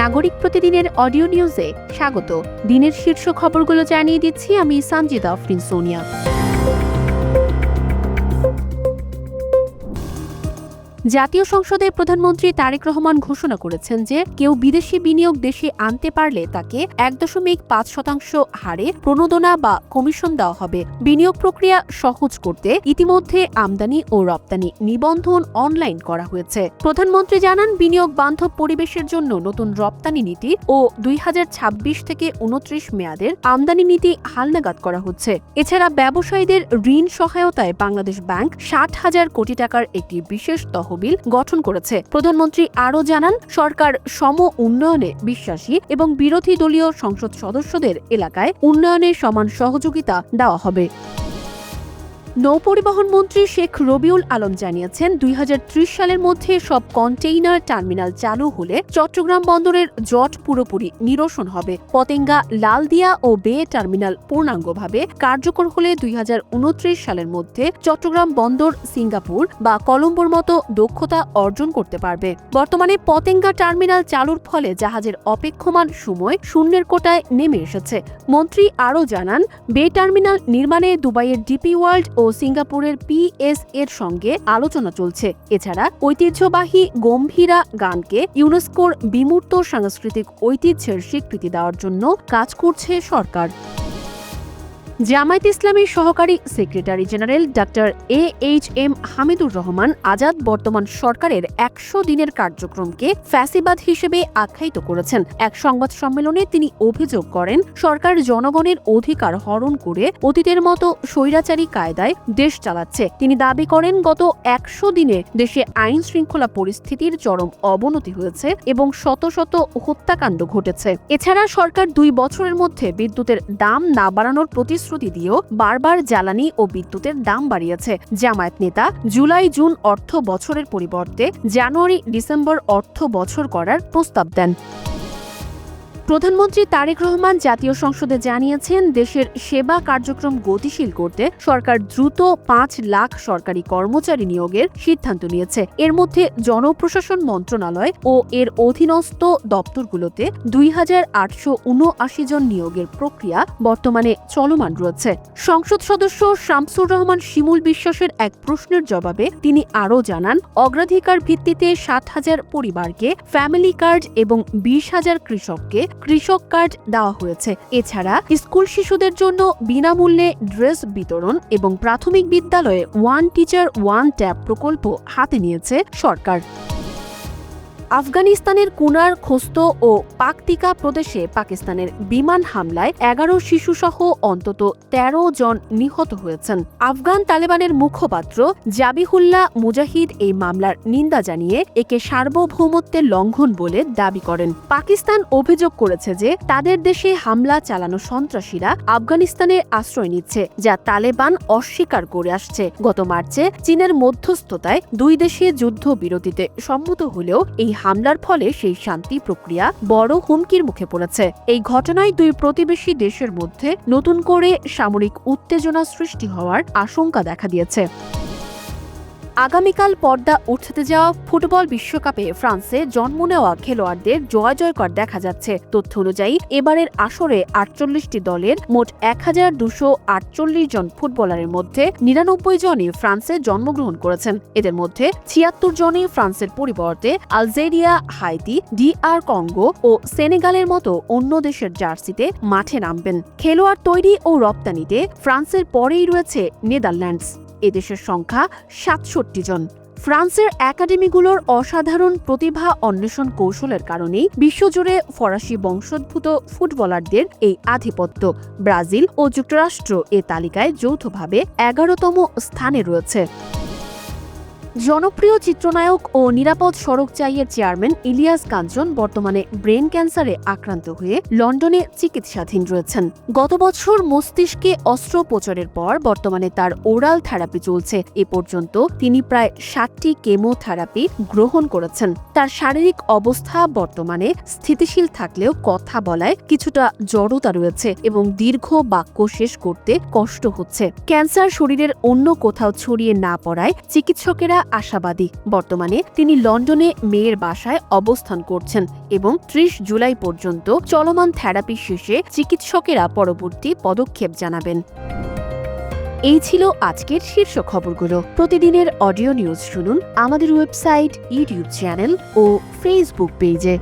নাগরিক প্রতিদিনের অডিও নিউজে স্বাগত। দিনের শীর্ষ খবরগুলো জানিয়ে দিচ্ছি আমি সঞ্জিদা আফরিন সোনিয়া। জাতীয় সংসদে প্রধানমন্ত্রী তারেক রহমান ঘোষণা করেছেন যে কেউ বিদেশি বিনিয়োগ দেশে আনতে পারলে তাকে ১.৫% হারে প্রণোদনা বা কমিশন দেওয়া হবে। বিনিয়োগ প্রক্রিয়া সহজ করতে ইতিমধ্যে আমদানি ও রপ্তানি নিবন্ধন অনলাইন করা হয়েছে। প্রধানমন্ত্রী জানান, বিনিয়োগ বান্ধব পরিবেশের জন্য নতুন রপ্তানি নীতি ও ২০২৬ থেকে ২৯ মেয়াদের আমদানি নীতি হালনাগাদ করা হচ্ছে। এছাড়া ব্যবসায়ীদের ঋণ সহায়তায় বাংলাদেশ ব্যাংক ৬০,০০০ কোটি টাকার একটি বিশেষ তহবিল গঠন করেছে। প্রধানমন্ত্রী আরও জানান, সরকার সম উন্নয়নে বিশ্বাসী এবং বিরোধী দলীয় সংসদ সদস্যদের এলাকায় উন্নয়নে সমান সহযোগিতা দেওয়া হবে। নৌপরিবহন মন্ত্রী শেখ রবিউল আলম জানিয়েছেন, ২০৩০ সালের মধ্যে সব কন্টেইনার টার্মিনাল চালু হলে চট্টগ্রাম বন্দরের জট পুরোপুরি নিরসন হবে। পতেঙ্গা, লালদিয়া ও বে টার্মিনাল পূর্ণাঙ্গভাবে কার্যকর হলে ২০২৯ সালের মধ্যে চট্টগ্রাম বন্দর সিঙ্গাপুর বা কলম্বোর মতো দক্ষতা অর্জন করতে পারবে। বর্তমানে পতেঙ্গা টার্মিনাল চালুর ফলে জাহাজের অপেক্ষমান সময় শূন্যের কোটায় নেমে এসেছে। মন্ত্রী আরও জানান, বে টার্মিনাল নির্মাণে দুবাইয়ের ডিপি ওয়ার্ল্ড ও সিঙ্গাপুরের পিএস এর সঙ্গে আলোচনা চলছে। এছাড়া ঐতিহ্যবাহী গম্ভীরা গানকে ইউনেস্কোর বিমূর্ত সাংস্কৃতিক ঐতিহ্যের স্বীকৃতি দেওয়ার জন্য কাজ করছে সরকার। জামায়াত ইসলামীর সহকারী secretary general doctor AHM Hamidur Rahman Azad বর্তমান সরকারের ১০০ দিনের কার্যক্রমকে ফ্যাসিবাদ হিসেবে আখ্যায়িত করেছেন। এক সংবাদ সম্মেলনে তিনি অভিযোগ করেন, সরকার জনগণের অধিকার হরণ করে অতীতের মতো স্বৈরাচারী কায়দায় দেশ চালাচ্ছে। তিনি দাবি করেন, গত ১০০ দিনে দেশে আইন শৃঙ্খলা পরিস্থিতির চরম অবনতি হয়েছে এবং শত শত হত্যাকাণ্ড ঘটেছে। এছাড়া সরকার ২ বছরের মধ্যে বিদ্যুতের দাম না বাড়ানোর প্রতিশ্রুতি দিয়েও বারবার জ্বালানি ও বিদ্যুতের দাম বাড়িয়েছে। জামায়াত নেতা জুলাই-জুন অর্থ বছরের পরিবর্তে জানুয়ারি-ডিসেম্বর অর্থ বছর করার প্রস্তাব দেন। প্রধানমন্ত্রী তারেক রহমান জাতীয় সংসদে জানিয়েছেন, দেশের সেবা কার্যক্রম গতিশীল করতে সরকার দ্রুত ৫ লাখ সরকারি কর্মচারী নিয়োগের সিদ্ধান্ত নিয়েছে। এর মধ্যে জনপ্রশাসন মন্ত্রণালয় ও এর অধীনস্থ দপ্তরগুলোতে ২,৮৭৯ জন নিয়োগের প্রক্রিয়া বর্তমানে চলমান রয়েছে। সংসদ সদস্য শামসুর রহমান শিমুল বিশ্বাসের এক প্রশ্নের জবাবে তিনি আরও জানান, অগ্রাধিকার ভিত্তিতে ৭,০০০ পরিবারকে ফ্যামিলি কার্ড এবং ২০,০০০ কৃষককে কৃষক কার্ড দেওয়া হয়েছে। এছাড়া স্কুল শিশুদের জন্য বিনামূল্যে ড্রেস বিতরণ এবং প্রাথমিক বিদ্যালয়ে ওয়ান টিচার ওয়ান ট্যাব প্রকল্প হাতে নিয়েছে সরকার। আফগানিস্তানের কুনার, খোস্ত ও পাকতিকা প্রদেশে পাকিস্তানের বিমান হামলায় ১১ শিশুসহ অন্তত ১৩ জন নিহত হয়েছেন। আফগান তালেবানের মুখপাত্র জাবিহুল্লাহ মুজাহিদ এই মামলার নিন্দা জানিয়ে একে সার্বভৌমত্বের লঙ্ঘন বলে দাবি করেন। পাকিস্তান অভিযোগ করেছে যে তাদের দেশে হামলা চালানো সন্ত্রাসীরা আফগানিস্তানে আশ্রয় নিচ্ছে, যা তালেবান অস্বীকার করে আসছে। গত মার্চে চীনের মধ্যস্থতায় ২ দেশে যুদ্ধবিরতিতে সম্মত হলেও এই হামলার ফলে সেই শান্তি প্রক্রিয়া বড় হুমকির মুখে পড়েছে। এই ঘটনায় ২ প্রতিবেশী দেশের মধ্যে নতুন করে সামরিক উত্তেজনা সৃষ্টি হওয়ার আশঙ্কা দেখা দিয়েছে। আগামীকাল পর্দা উঠতে যাওয়া ফুটবল বিশ্বকাপে ফ্রান্সে জন্ম নেওয়া খেলোয়াড়দের জয়জয়কার দেখা যাচ্ছে। তথ্য অনুযায়ী এবারের আসরে ৪৮টি দলের মোট ১,২৪৮ জন ফুটবলারের মধ্যে ৯৯ জনই ফ্রান্সে জন্মগ্রহণ করেছেন। এদের মধ্যে ৭৬ জনই ফ্রান্সের পরিবর্তে আলজেরিয়া, হাইতি, DR কঙ্গো ও সেনেগালের মতো অন্য দেশের জার্সিতে মাঠে নামবেন। খেলোয়াড় তৈরি ও রপ্তানিতে ফ্রান্সের পরেই রয়েছে নেদারল্যান্ডস। এদেশের সংখ্যা ৬৭ জন। ফ্রান্সের একাডেমিগুলোর অসাধারণ প্রতিভা অন্বেষণ কৌশলের কারণেই বিশ্বজুড়ে ফরাসি বংশোদ্ভূত ফুটবলারদের এই আধিপত্য। ব্রাজিল ও যুক্তরাষ্ট্র এ তালিকায় যৌথভাবে ১১তম স্থানে রয়েছে। জনপ্রিয় চিত্রনায়ক ও নিরাপদ সড়ক চাইয়ের চেয়ারম্যান ইলিয়াস কাঞ্চন বর্তমানে ব্রেন ক্যান্সারে আক্রান্ত হয়ে লন্ডনে চিকিৎসাধীন রয়েছেন। গত বছর মস্তিষ্কে অস্ত্রোপচারের পর বর্তমানে তার ওরাল থেরাপি চলছে। এ পর্যন্ত তিনি প্রায় ৬০টি কেমোথেরাপি গ্রহণ করেছেন। তার শারীরিক অবস্থা বর্তমানে স্থিতিশীল থাকলেও কথা বলায় কিছুটা জড়তা রয়েছে এবং দীর্ঘ বাক্য শেষ করতে কষ্ট হচ্ছে। ক্যান্সার শরীরের অন্য কোথাও ছড়িয়ে না পড়ায় চিকিৎসকেরা আশাবাদী। বর্তমানে তিনি লন্ডনে মেয়ের বাসায় অবস্থান করছেন এবং ৩০ জুলাই পর্যন্ত চলমান থেরাপি শেষে চিকিৎসকেরা পরবর্তী পদক্ষেপ জানাবেন। এই ছিল আজকের শীর্ষ খবরগুলো। প্রতিদিনের অডিও নিউজ শুনুন আমাদের ওয়েবসাইট, ইউটিউব চ্যানেল ও ফেসবুক পেজে।